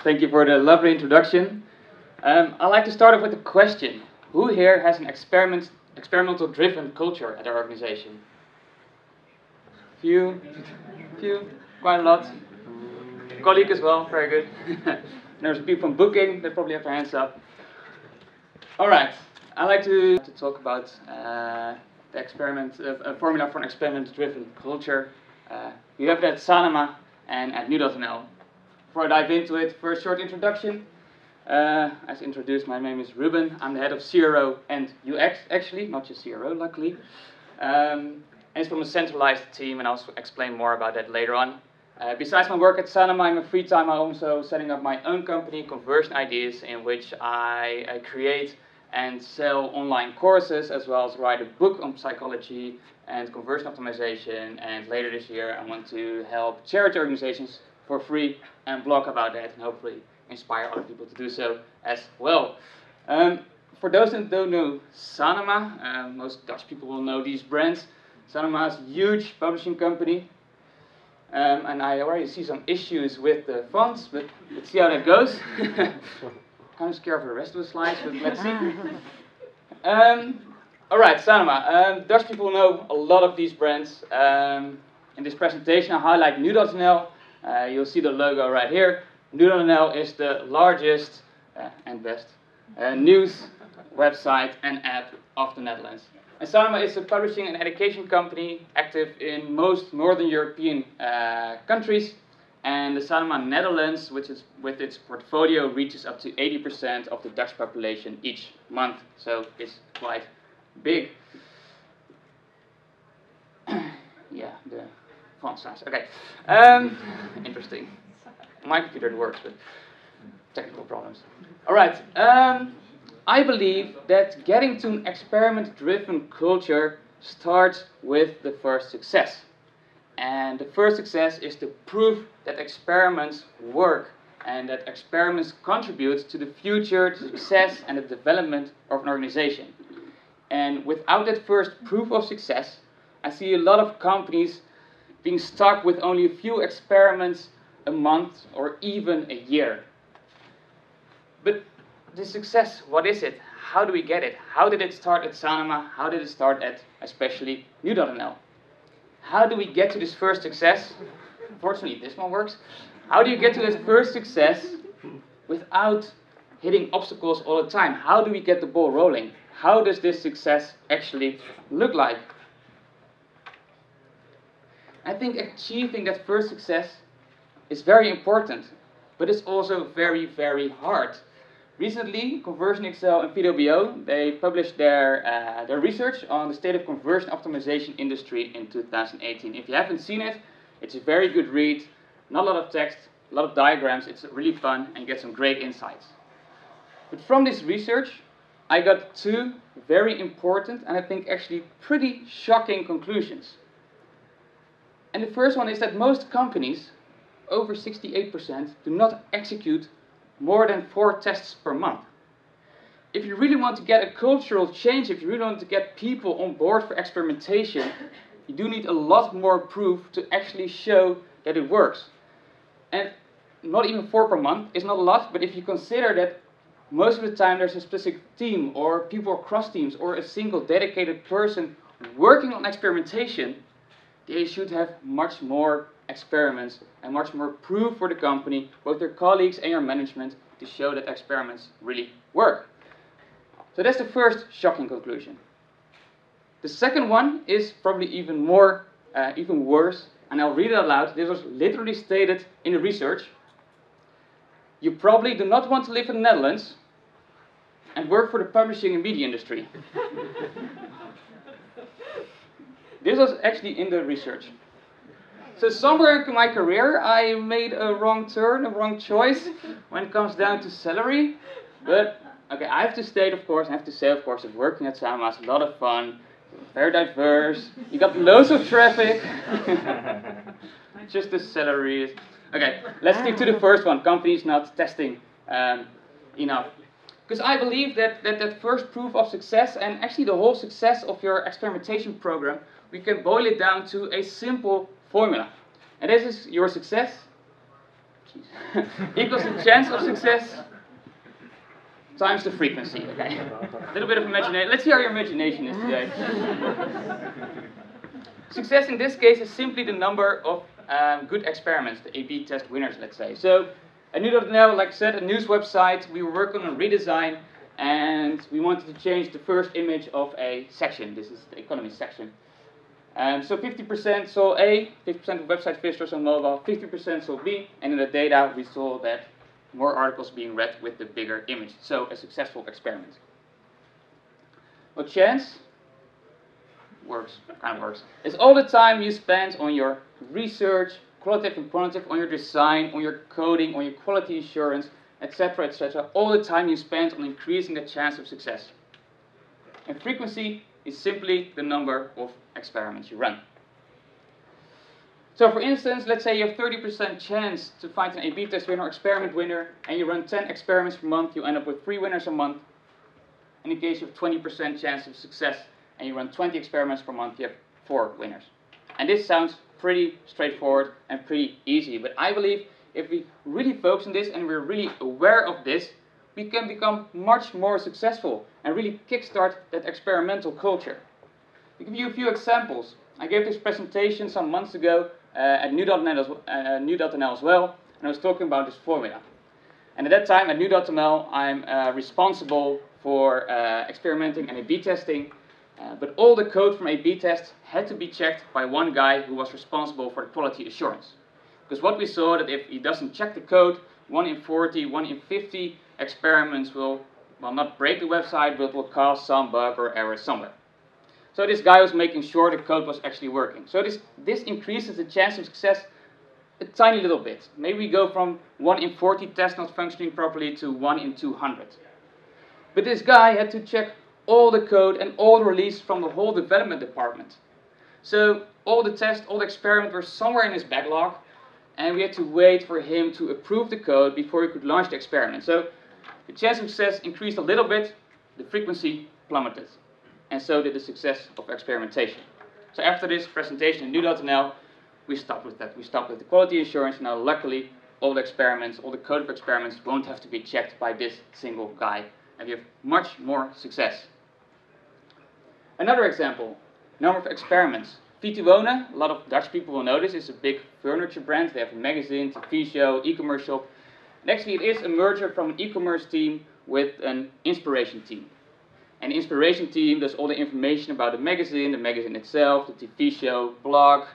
Thank you for the lovely introduction. I'd like to start off with a question. Who here has an experimental-driven culture at their organization? Few, quite a lot. Colleague as well, very good. There's people from booking, they probably have their hands up. Alright, I'd like to talk about the experiment, a formula for an experiment-driven culture. You have that at Sanoma and at nu.nl. Before I dive into it, first short introduction. As introduced, my name is Ruben. I'm the head of CRO and UX, actually, not just CRO, luckily. And it's from a centralized team, and I'll explain more about that later on. Besides my work at Sanoma, in my free time, I'm also setting up my own company, Conversion Ideas, in which I create and sell online courses, as well as write a book on psychology and conversion optimization. And later this year, I want to help charity organizations for free and blog about that, and hopefully inspire other people to do so as well. For those that don't know Sanoma, most Dutch people will know these brands. Sanoma is a huge publishing company, and I already see some issues with the fonts, but let's see how that goes. Kind of scared of the rest of the slides, but let's see. Alright, Sanoma. Dutch people know a lot of these brands. In this presentation, I highlight nu.nl. You'll see the logo right here. Nu.nl is the largest and best news website and app of the Netherlands. And Sanoma is a publishing and education company active in most Northern European countries. And the Sanoma Netherlands, which is with its portfolio, reaches up to 80% of the Dutch population each month. So it's quite big. Yeah, the font size. Okay. Interesting. My computer works, but technical problems. Alright. I believe that getting to an experiment-driven culture starts with the first success. And the first success is to prove that experiments work and that experiments contribute to the future success and the development of an organization. And without that first proof of success, I see a lot of companies being stuck with only a few experiments a month or even a year. But the success, what is it? How do we get it? How did it start at Sanoma? How did it start at especially nu.nl? How do we get to this first success? Fortunately, this one works. How do you get to this first success without hitting obstacles all the time? How do we get the ball rolling? How does this success actually look like? I think achieving that first success is very important, but it's also very, very hard. Recently, Conversion Excel and PWO, they published their research on the state of conversion optimization industry in 2018. If you haven't seen it, it's a very good read. Not a lot of text, a lot of diagrams. It's really fun and you get some great insights. But from this research, I got two very important and I think actually pretty shocking conclusions. And the first one is that most companies, over 68%, do not execute more than 4 tests per month. If you really want to get a cultural change, if you really want to get people on board for experimentation, you do need a lot more proof to actually show that it works. And not even 4 per month is not a lot, but if you consider that most of the time there's a specific team or people across teams or a single dedicated person working on experimentation, they should have much more experiments and much more proof for the company, both their colleagues and your management, to show that experiments really work. So that's the first shocking conclusion. The second one is probably even worse, and I'll read it out loud. This was literally stated in the research. You probably do not want to live in the Netherlands and work for the publishing and media industry. This was actually in the research. So somewhere in my career, I made a wrong turn, a wrong choice when it comes down to salary. But, okay, I have to state, of course, that working at Sanoma is a lot of fun, very diverse, you got loads of traffic. Just the salary is... Okay, let's stick to the first one, companies not testing enough. Because I believe that first proof of success, and actually the whole success of your experimentation program, we can boil it down to a simple formula. And this is your success equals the chance of success times the frequency, okay? A little bit of imagination. Let's see how your imagination is today. Success in this case is simply the number of good experiments, the A/B test winners, let's say. So, at New.nl, like I said, a news website, we were working on a redesign, and we wanted to change the first image of a section. This is the economy section. So 50% saw A, 50% of website visitors on mobile, 50% saw B, and in the data we saw that more articles being read with the bigger image. So a successful experiment. Well, chance works, kind of works. It's all the time you spend on your research, qualitative and quantitative, on your design, on your coding, on your quality assurance, etc., etc. All the time you spend on increasing the chance of success. And frequency is simply the number of experiments you run. So for instance, let's say you have 30% chance to find an A/B test winner or experiment winner, and you run 10 experiments per month, you end up with 3 winners a month. In the case you have 20% chance of success, and you run 20 experiments per month, you have 4 winners. And this sounds pretty straightforward and pretty easy, but I believe if we really focus on this and we're really aware of this, we can become much more successful and really kickstart that experimental culture. To give you a few examples, I gave this presentation some months ago at New.nl as well, and I was talking about this formula. And at that time at New.nl, I'm responsible for experimenting and A/B testing, but all the code from A/B tests had to be checked by one guy who was responsible for the quality assurance. Because what we saw that if he doesn't check the code, 1 in 40, 1 in 50 experiments will, well, not break the website, but will cause some bug or error somewhere. So this guy was making sure the code was actually working. So this increases the chance of success a tiny little bit. Maybe we go from 1 in 40 tests not functioning properly to 1 in 200. But this guy had to check all the code and all the release from the whole development department. So all the tests, all the experiments were somewhere in his backlog, and we had to wait for him to approve the code before we could launch the experiment. So the chance of success increased a little bit, the frequency plummeted, and so did the success of experimentation. So after this presentation in New.nl, we stopped with that. We stopped with the quality assurance. Now luckily all the experiments, all the code of experiments won't have to be checked by this single guy, and we have much more success. Another example, number of experiments. VT Wonen, a lot of Dutch people will know this, is a big furniture brand. They have a magazine, TV show, e-commerce shop. And actually it is a merger from an e-commerce team with an inspiration team. And the inspiration team does all the information about the magazine itself, the TV show, blog,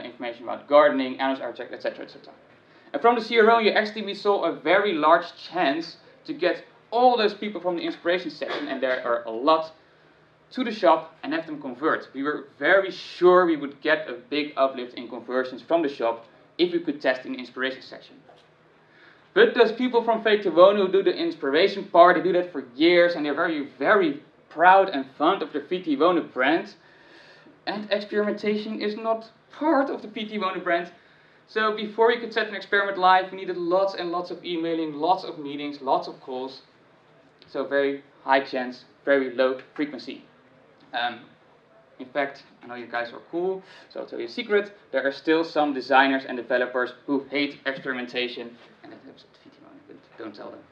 information about gardening, analyst architect, etc., etc. And from the CRO UX team we saw a very large chance to get all those people from the inspiration section, and there are a lot, to the shop and have them convert. We were very sure we would get a big uplift in conversions from the shop if we could test in the inspiration section. But those people from VT Wonen who do the inspiration part, they do that for years, and they're very, very proud and fond of the VT Wonen brand. And experimentation is not part of the VT Wonen brand. So before we could set an experiment live, we needed lots and lots of emailing, lots of meetings, lots of calls. So very high chance, very low frequency. In fact, I know you guys are cool, so I'll tell you a secret. There are still some designers and developers who hate experimentation, and that helps at VT Wonen, but don't tell them.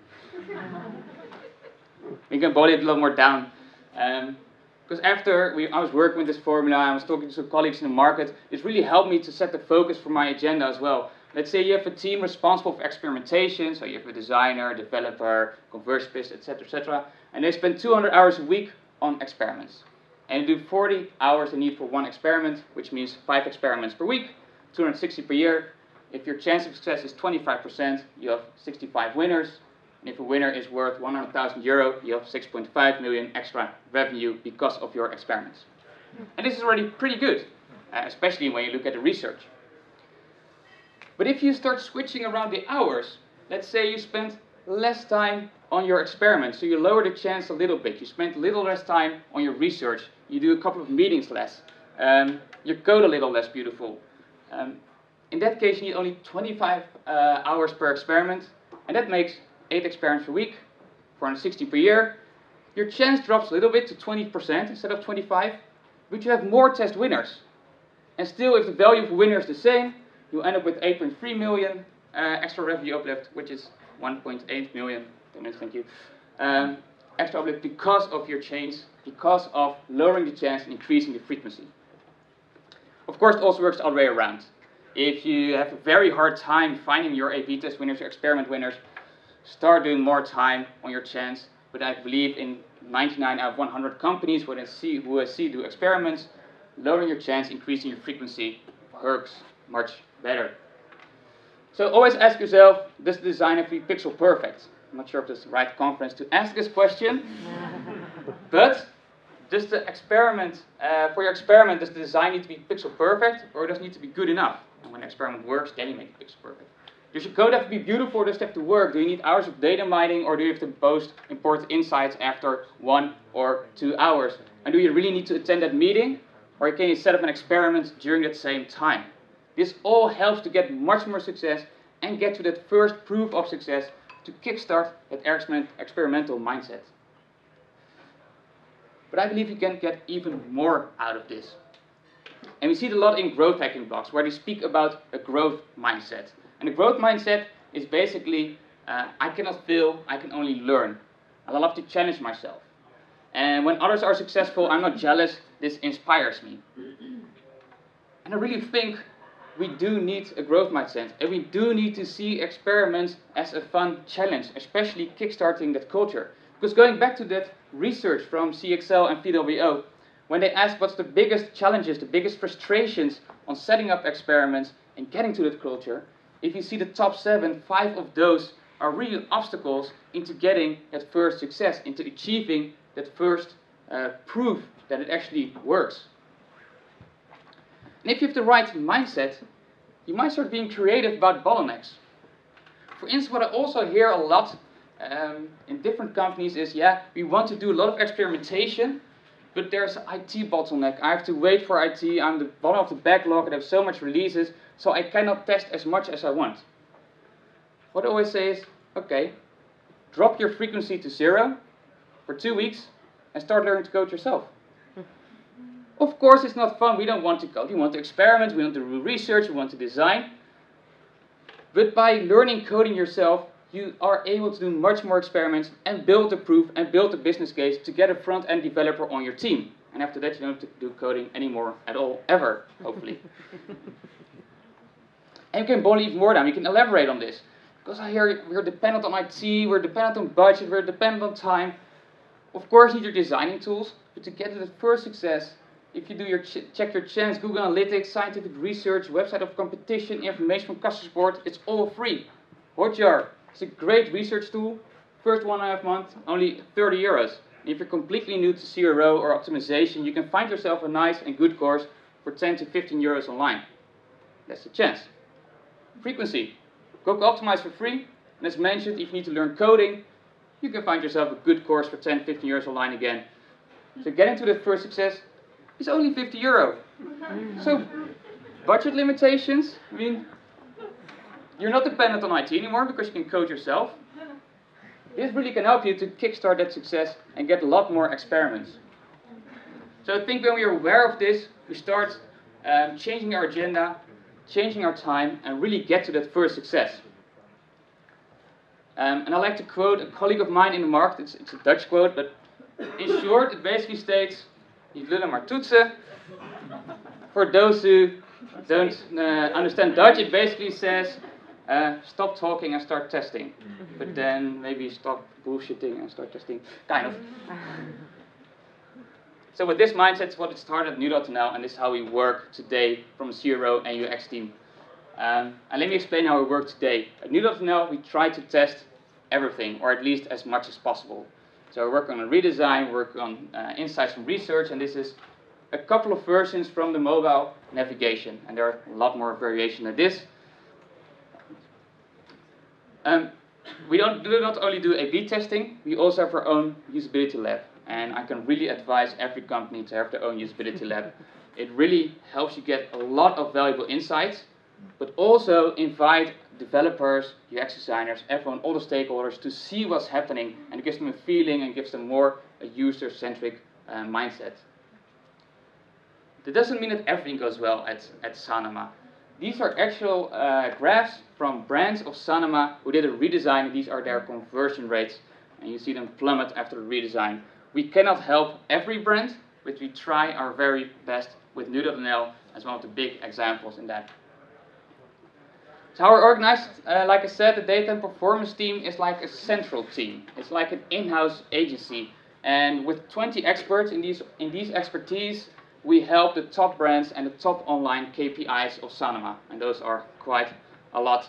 We can boil it a little more down. Because after I was working with this formula, I was talking to some colleagues in the market, it really helped me to set the focus for my agenda as well. Let's say you have a team responsible for experimentation, so you have a designer, developer, conversion specialist, etc., and they spend 200 hours a week on experiments. And you do 40 hours they need for one experiment, which means 5 experiments per week, 260 per year. If your chance of success is 25%, you have 65 winners. And if a winner is worth 100,000 euro, you have 6.5 million extra revenue because of your experiments. And this is already pretty good, especially when you look at the research. But if you start switching around the hours, let's say you spend less time on your experiments, so you lower the chance a little bit. You spend a little less time on your research. You do a couple of meetings less. You code a little less beautiful. In that case, you need only 25 hours per experiment, and that makes 8 experiments per week, 460 per year. Your chance drops a little bit to 20% instead of 25, but you have more test winners. And still, if the value of a winner is the same, you end up with 8.3 million extra revenue uplift, which is 1.8 million. Thank you. Extra uplift because of your change, because of lowering the chance and increasing the frequency. Of course, it also works the other way around. If you have a very hard time finding your A/B test winners, your experiment winners, start doing more time on your chance. But I believe in 99 out of 100 companies who do experiments, lowering your chance, increasing your frequency works much better. So always ask yourself, does the design have to be pixel perfect? I'm not sure if this is the right conference to ask this question, but does the experiment, for your experiment, does the design need to be pixel perfect, or does it need to be good enough? And when the experiment works, then you make it pixel perfect. Does your code have to be beautiful, or does it have to work? Do you need hours of data mining, or do you have to post important insights after 1 or 2 hours? And do you really need to attend that meeting, or can you set up an experiment during that same time? This all helps to get much more success and get to that first proof of success to kickstart that experimental mindset. But I believe you can get even more out of this. And we see it a lot in growth hacking blogs, where they speak about a growth mindset. And the growth mindset is basically, I cannot fail, I can only learn. I love to challenge myself. And when others are successful, I'm not jealous, this inspires me. And I really think we do need a growth mindset, and we do need to see experiments as a fun challenge, especially kickstarting that culture. Because going back to that research from CXL and PWO, when they asked what's the biggest challenges, the biggest frustrations on setting up experiments and getting to that culture, if you see the top 7, 5 of those are real obstacles into getting that first success, into achieving that first proof that it actually works. And if you have the right mindset, you might start being creative about bottlenecks. For instance, what I also hear a lot in different companies is, yeah, we want to do a lot of experimentation, but there's an IT bottleneck. I have to wait for IT, I'm the bottom of the backlog, and I have so much releases, so I cannot test as much as I want. What I always say is, okay, drop your frequency to 0 for 2 weeks and start learning to code yourself. Of course, it's not fun. We don't want to code. We want to experiment. We want to do research. We want to design. But by learning coding yourself, you are able to do much more experiments and build the proof and build the business case to get a front-end developer on your team. And after that, you don't have to do coding anymore at all, ever, hopefully. And you can boil even more down. You can elaborate on this. Because I hear we're dependent on IT, we're dependent on budget, we're dependent on time. Of course, you need your designing tools, but to get to the first success, if you do your check your chance, Google Analytics, scientific research, website of competition, information from customer support, it's all free. Hotjar is a great research tool. First 1.5 months, only 30 euros. And if you're completely new to CRO or optimization, you can find yourself a nice and good course for 10 to 15 euros online. That's the chance. Frequency. Go optimize for free. And as mentioned, if you need to learn coding, you can find yourself a good course for 10, 15 euros online again. So getting to the first success is only 50 euro. So, budget limitations, I mean, you're not dependent on IT anymore because you can code yourself. This really can help you to kickstart that success and get a lot more experiments. So I think when we are aware of this, we start changing our agenda, changing our time, and really get to that first success. And I like to quote a colleague of mine in the market, it's a Dutch quote, but in short, it basically states, niet lullen maar toetsen. For those who don't understand Dutch, it basically says, stop talking and start testing. But then maybe stop bullshitting and start testing, kind of. So with this mindset, it's what it started at Nu.nl, and this is how we work today from a CRO and UX team. And let me explain how we work today. At Nu.nl, we try to test everything, or at least as much as possible. So we're working on a redesign, working on insights from research, and this is a couple of versions from the mobile navigation. And there are a lot more variation than this. We do not only do A/B testing, we also have our own usability lab. And I can really advise every company to have their own usability lab. It really helps you get a lot of valuable insights, but also invite developers, UX designers, everyone, all the stakeholders to see what's happening, and it gives them a feeling and gives them more a user-centric mindset. That doesn't mean that everything goes well at Sanoma. These are actual graphs from brands of Sanoma who did a redesign. These are their conversion rates, and you see them plummet after the redesign. We cannot help every brand, but we try our very best with Nu.nl as one of the big examples in that. So how we're organized, like I said, the data and performance team is like a central team. It's like an in-house agency. And with 20 experts in these expertise, we help the top brands and the top online KPIs of Sanoma. And those are quite a lot.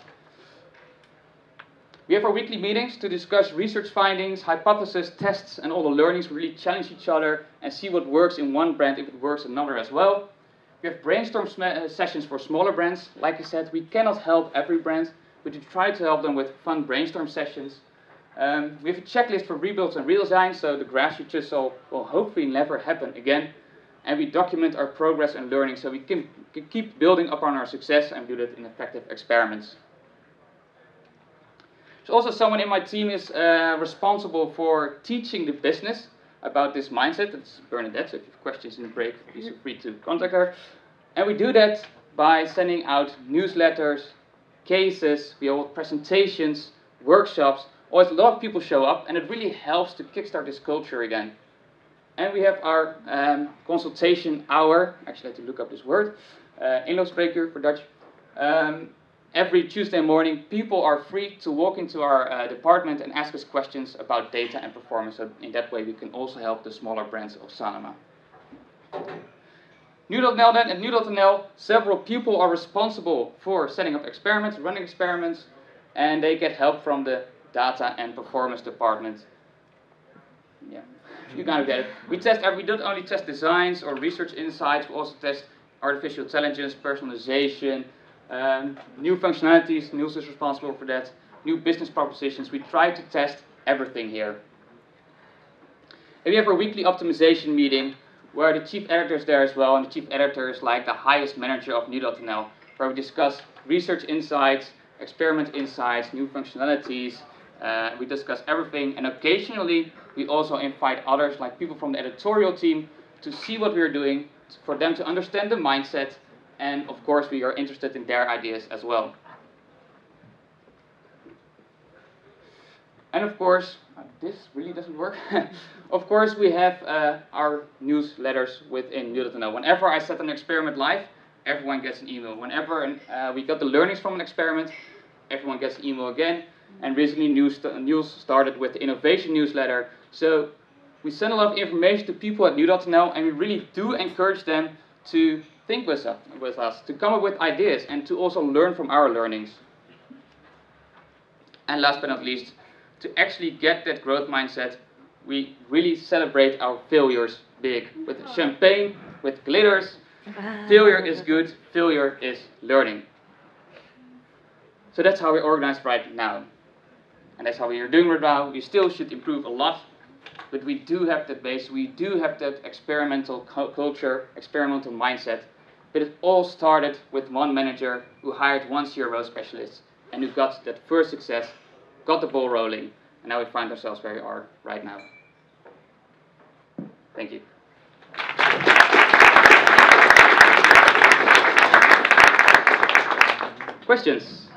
We have our weekly meetings to discuss research findings, hypotheses, tests, and all the learnings. We really challenge each other and see what works in one brand if it works in another as well. We have brainstorm sessions for smaller brands. Like I said, we cannot help every brand, but we try to help them with fun brainstorm sessions. We have a checklist for rebuilds and redesigns, so the graphs you just saw will hopefully never happen again. And we document our progress and learning so we can keep building upon our success and do that in effective experiments. There's also someone in my team is responsible for teaching the business about this mindset. It's Bernadette, so if you have questions in the break, please feel free to contact her. And we do that by sending out newsletters, cases, we hold presentations, workshops. Always a lot of people show up, and it really helps to kickstart this culture again. And we have our consultation hour. Actually, I had to look up this word. Inloopspreekuur for Dutch. Every Tuesday morning, people are free to walk into our department and ask us questions about data and performance. So in that way, we can also help the smaller brands of Sanoma. Nu.nl then, at Nu.nl, several people are responsible for setting up experiments, running experiments, and they get help from the data and performance department. Yeah, you kind of get it. We don't only test designs or research insights, we also test artificial intelligence, personalization, new functionalities. Niels is responsible for that. New business propositions. We try to test everything here. And we have our weekly optimization meeting where the chief editor is there as well, and the chief editor is like the highest manager of Nu.nl, where we discuss research insights, experiment insights, new functionalities. We discuss everything, and occasionally we also invite others, like people from the editorial team, to see what we're doing, for them to understand the mindset. And of course, we are interested in their ideas as well. And of course, this really doesn't work. Of course, we have our newsletters within Nu.nl. Whenever I set an experiment live, everyone gets an email. Whenever we got the learnings from an experiment, everyone gets an email again. And recently, Niels started with the innovation newsletter. So we send a lot of information to people at Nu.nl, and we really do encourage them to think with us, to come up with ideas, and to also learn from our learnings. And last but not least, to actually get that growth mindset, we really celebrate our failures big. With champagne, with glitters. Failure is good, failure is learning. So that's how we're organized right now. And that's how we are doing right now. We still should improve a lot, but we do have that base, we do have that experimental culture, experimental mindset. But it all started with one manager who hired one CRO specialist and who got that first success, got the ball rolling, and now we find ourselves where we are right now. Thank you. Questions?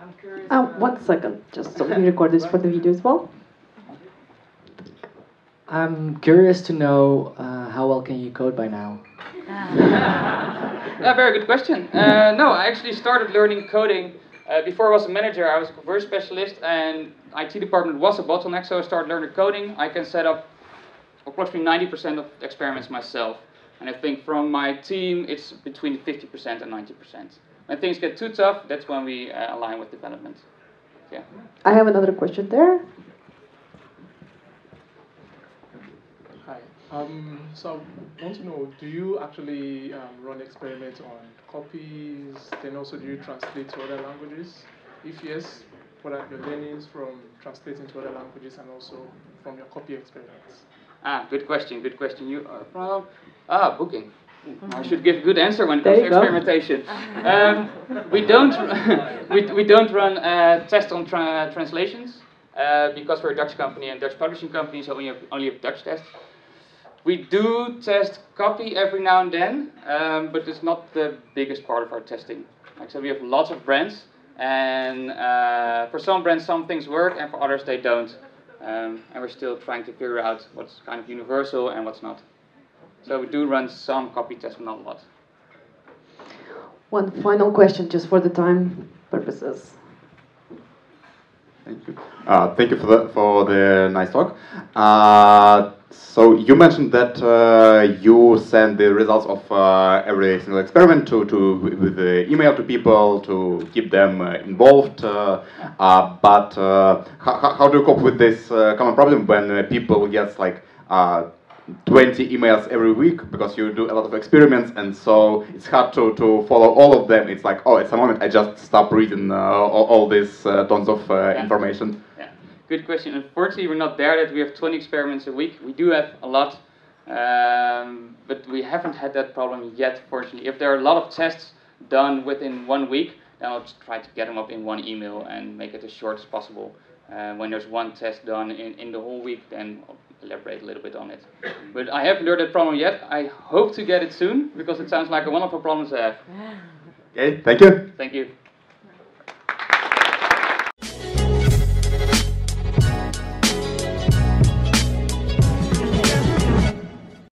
I'm curious. 1 second, just so we record this for the video as well. I'm curious to know how well can you code by now? Yeah, very good question. No, I actually started learning coding before I was a manager. I was a conversion specialist, and IT department was a bottleneck, so I started learning coding. I can set up approximately 90% of experiments myself, and I think from my team it's between 50% and 90%. When things get too tough, that's when we align with development. Yeah. I have another question there. Hi. So I want to know, do you actually run experiments on copies? Then also, do you translate to other languages? If yes, what are your learnings from translating to other languages and also from your copy experiments? Good question, good question. You are from booking. I should give a good answer when it comes to experimentation. We don't run tests on translations because we're a Dutch company and Dutch publishing company, so we only have Dutch tests. We do test copy every now and then, but it's not the biggest part of our testing. Like I said, we have lots of brands, and for some brands some things work, and for others they don't. And we're still trying to figure out what's kind of universal and what's not. So we do run some copy tests, but not a lot. One final question, just for the time purposes. Thank you. Thank you for the nice talk. So you mentioned that you send the results of every single experiment with the email to people to keep them involved. But how do you cope with this common problem when people get like 20 emails every week, because you do a lot of experiments, and so it's hard to follow all of them. It's like, oh, at some moment I just stop reading all this tons of information. Yeah, good question. Unfortunately, we're not there that we have 20 experiments a week. We do have a lot, but we haven't had that problem yet, fortunately. If there are a lot of tests done within 1 week, then I'll just try to get them up in one email and make it as short as possible. When there's one test done in the whole week, then I'll elaborate a little bit on it. But I haven't learned that problem yet. I hope to get it soon, because it sounds like a wonderful problem to have. Okay, thank you. Thank you.